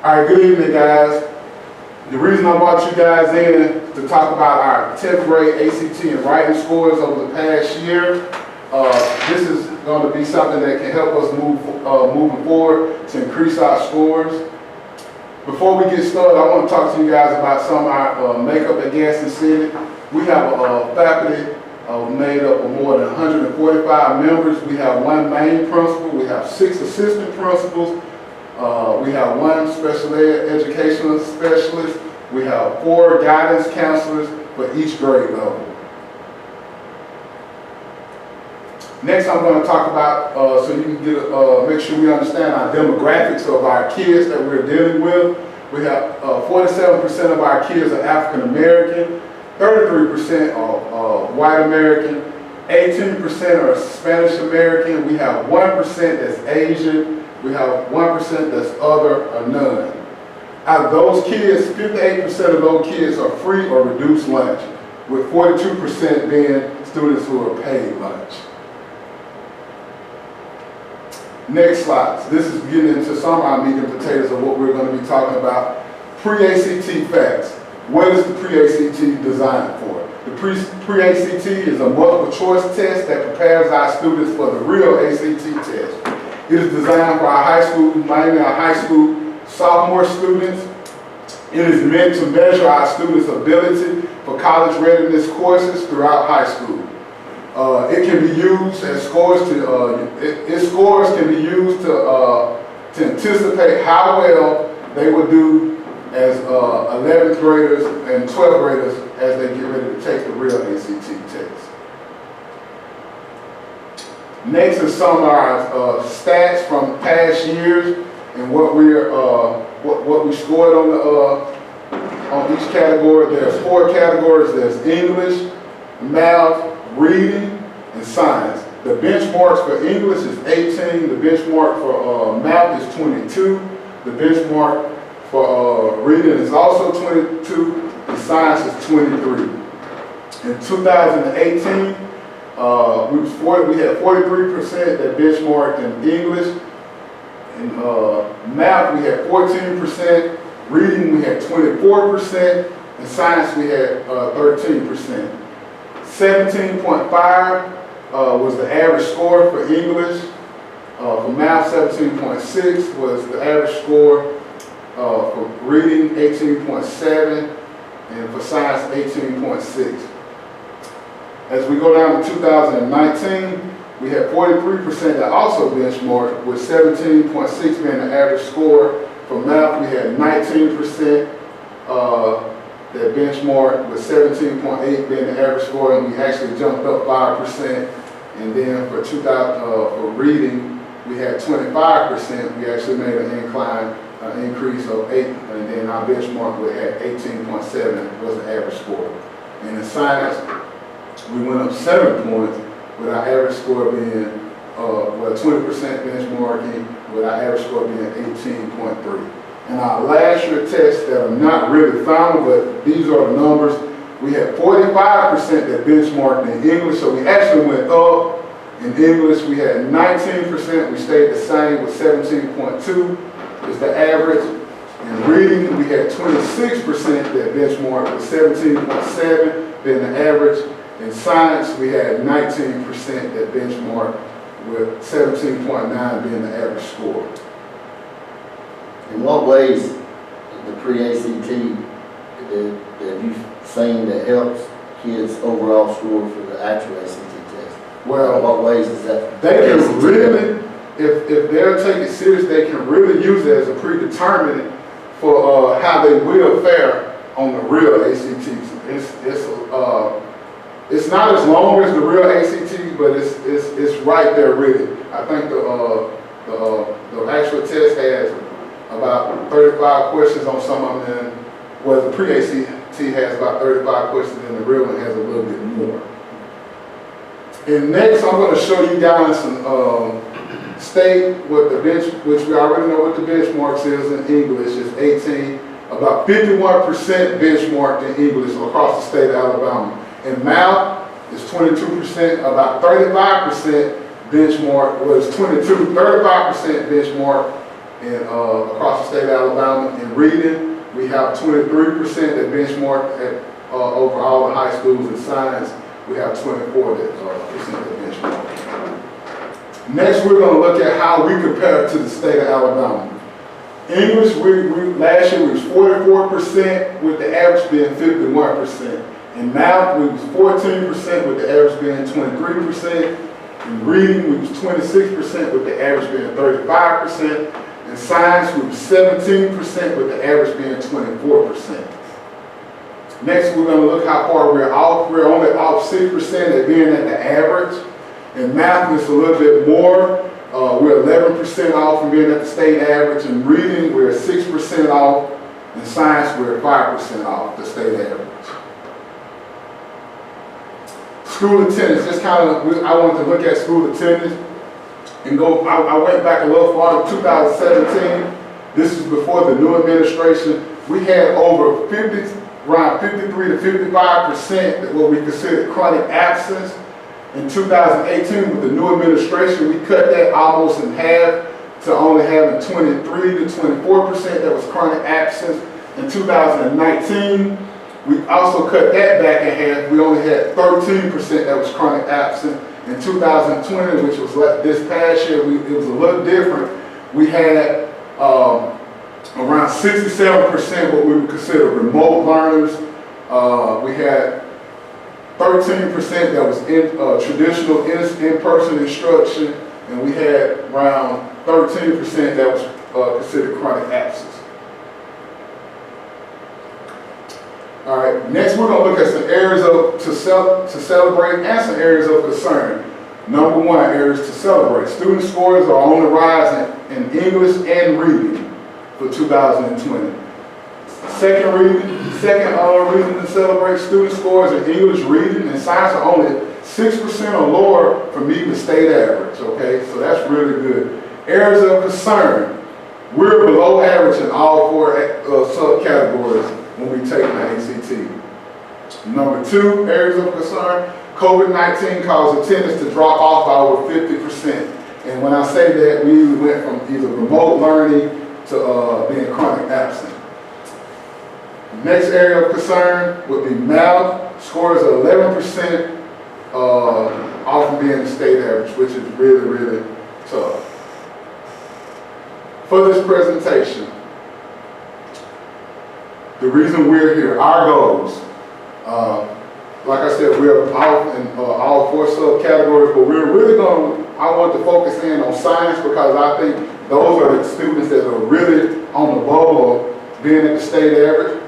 All right, good evening, guys. The reason I brought you guys in to talk about our 10th grade ACT and writing scores over the past year. This is going to be something that can help us moving forward to increase our scores. Before we get started, I want to talk to you guys about some of our makeup at Gaston City. We have a faculty made up of more than 145 members. We have one main principal, we have 6 assistant principals, we have 1 special ed educational specialist, we have 4 guidance counselors for each grade level. Next, I'm going to talk about, so you can get, make sure we understand our demographics of our kids that we're dealing with. We have 47% of our kids are African American, 33% are white American, 18% are Spanish American, we have 1% that's Asian, we have 1% that's other or none. Out of those kids, 58% of those kids are free or reduced lunch, with 42% being students who are paid lunch. Next slide. So this is getting into some of our meat and potatoes of what we're going to be talking about. Pre-ACT facts. What is the pre-ACT designed for? The pre-ACT is a multiple choice test that prepares our students for the real ACT test. It is designed for our high school, mainly our high school sophomore students. It is meant to measure our students' ability for college readiness courses throughout high school. It can be used as scores its scores can be used to anticipate how well they will do as 11th graders and 12th graders as they get ready to take the real ACT test. Next is some of our stats from past years and what we scored on each category. There's 4 categories. There's English, math, reading, and science. The benchmarks for English is 18. The benchmark for math is 22. The benchmark for reading is also 22. And science is 23. In 2018, we had 43% that benchmarked in English. In math, we had 14%. Reading, we had 24%. And science, we had 13%. 17.5 was the average score for English. For math, 17.6 was the average score. For reading, 18.7, and for science, 18.6. As we go down to 2019, we had 43% that also benchmarked, with 17.6 being the average score. For math, we had 19% that benchmark, with 17.8 being the average score, and we actually jumped up 5%. And then for reading, we had 25%. We actually made an increase of 8, and then our benchmark we had 18.7 was the average score. And in science, we went up 7 points, with our average score being 20% benchmarking, with our average score being 18.3. And our last year tests that are not really final, but these are the numbers. We had 45% that benchmarked in English, so we actually went up. In English, we had 19%, we stayed the same with 17.2 is the average. In reading, we had 26% that benchmarked with 17.7 being the average. In science, we had 19% that benchmarked with 17.9 being the average score. In what ways the pre-ACT that you've seen that helps kids' overall score for the actual ACT test? Well, in what ways is that? They can really, if they're taking it serious, they can really use it as a predeterminant for how they will fare on the real ACTs. It's not as long as the real ACT, but it's right there really. I think the actual test has about 35 questions on some of them, where the pre-ACT has about 35 questions and the real one has a little bit more. And next I'm going to show you guys some state what the which we already know what the benchmarks is in English is 18. About 51% benchmarked in English across the state of Alabama. In math, it's 22%, about 35% benchmark, well it's 35% benchmark and across the state of Alabama. In reading, we have 23% that benchmark at over all the high schools. In science, we have 24% that benchmark. Next, we're going to look at how we compare to the state of Alabama. English, last year we was 44%, with the average being 51%. In math, we was 14%, with the average being 23%. In reading, we was 26%, with the average being 35%. In science, we was 17%, with the average being 24%. Next, we're going to look how far we're off. We're only off 6% at being at the average. In math, it's a little bit more. We're 11% off from being at the state average. In reading, we're 6% off. In science, we're 5% off the state average. School attendance, just kind of, I wanted to look at school attendance and go, I went back a little farther, 2017. This is before the new administration. We had over around 53 to 55% that what we considered chronic absence. In 2018, with the new administration, we cut that almost in half to only having 23 to 24% that was chronic absence. In 2019, we also cut that back in half. We only had 13% that was chronic absent. In 2020, which was like this past year, it was a little different. We had around 67% what we would consider remote learners. We had 13% that was in traditional in-person instruction, and we had around 13% that was considered chronic absence. All right, next we're going to look at some areas to celebrate and some areas of concern. Number one, areas to celebrate. Student scores are on the rise in English and reading for 2020. Second reason to celebrate, student scores in English, reading, and science are only 6% or lower from meeting the state average, okay? So that's really good. Areas of concern. We're below average in all four subcategories when we take the ACT. Number two, areas of concern, COVID-19 caused attendance to drop off by over 50%. And when I say that, we went from either remote learning to being chronic absent. Next area of concern would be math. Scores are 11% off from being the state average, which is really, really tough. For this presentation, the reason we're here, our goals. Like I said, we're out in all four subcategories, but we're really I want to focus in on science because I think those are the students that are really on the bubble of being at the state average.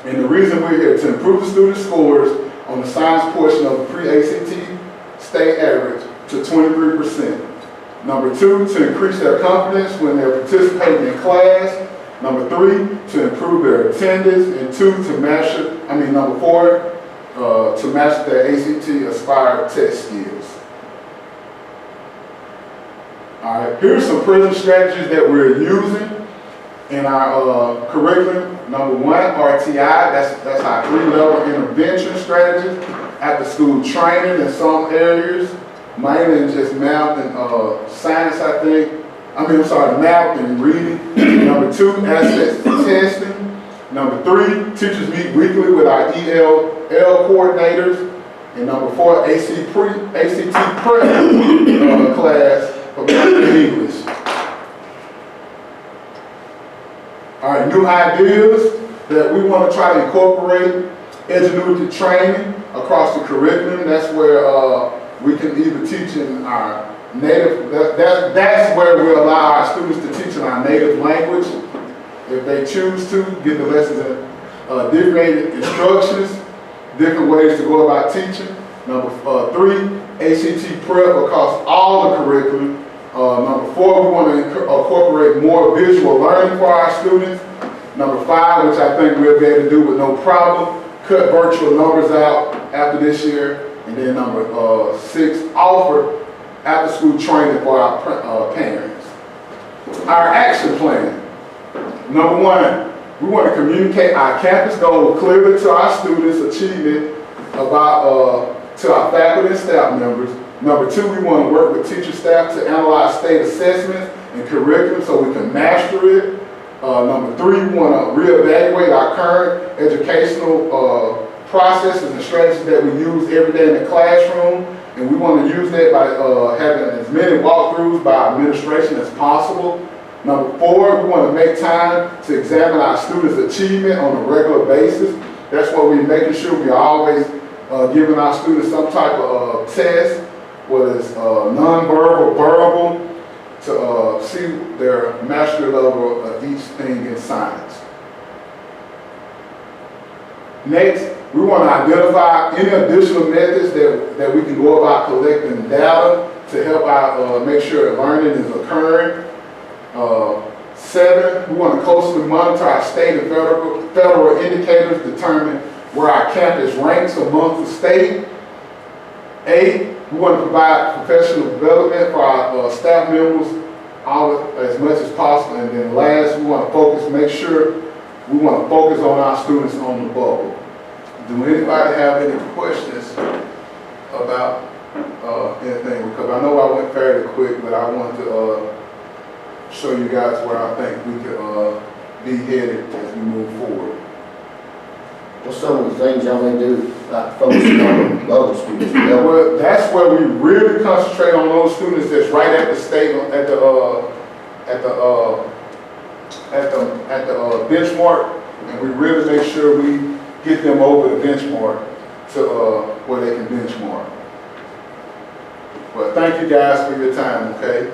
And the reason we're here to improve the student scores on the science portion of the pre-ACT state average to 23%. Number two, to increase their confidence when they're participating in class. Number three, to improve their attendance. And two, number four, to master their ACT aspired test skills. All right, here's some present strategies that we're using in our curriculum. Number one, RTI, that's our 3-level intervention strategy. After school training in some areas, mainly in just math and science, math and reading. Number two, assets testing. Number three, teachers meet weekly with our ELL coordinators. And number four, ACT prep class for math and English. All right, new ideas that we want to try to incorporate ingenuity training across the curriculum. That's where we can either teach in our native, that's where we allow our students to teach in our native language. If they choose to, get the lessons in different instructions, different ways to go about teaching. Number three, ACT prep across all the curriculum. Number four, we want to incorporate more visual learning for our students. Number five, which I think we'll be able to do with no problem, cut virtual numbers out after this year. And then number six, offer after school training for our parents. Our action plan. Number one, we want to communicate our campus goal clearly to our students' achievement to our faculty and staff members. Number two, we want to work with teacher staff to analyze state assessments and curriculum so we can master it. Number 3, we want to reevaluate our current educational processes and strategies that we use every day in the classroom. And we want to use that by having as many walkthroughs by our administration as possible. Number 4, we want to make time to examine our students' achievement on a regular basis. That's why we're making sure we're always giving our students some type of test, whether it's nonverbal, verbal, to see their mastery level of each thing in science. Next, we want to identify any additional methods that we can go about collecting data to help out make sure learning is occurring. 7, we want to closely monitor our state and federal indicators, determine where our campus ranks amongst the state. 8, we want to provide professional development for our staff members as much as possible. And then last, we want to focus on our students on the bubble. Do anybody have any questions about anything? Because I know I went fairly quick, but I wanted to show you guys where I think we could be headed as we move forward. What's some of the things y'all may do, like focusing on bubble students? Well, that's where we really concentrate on those students that's right at the state, at the benchmark, and we really make sure we get them over the benchmark to where they can benchmark. Well, thank you guys for your time, okay?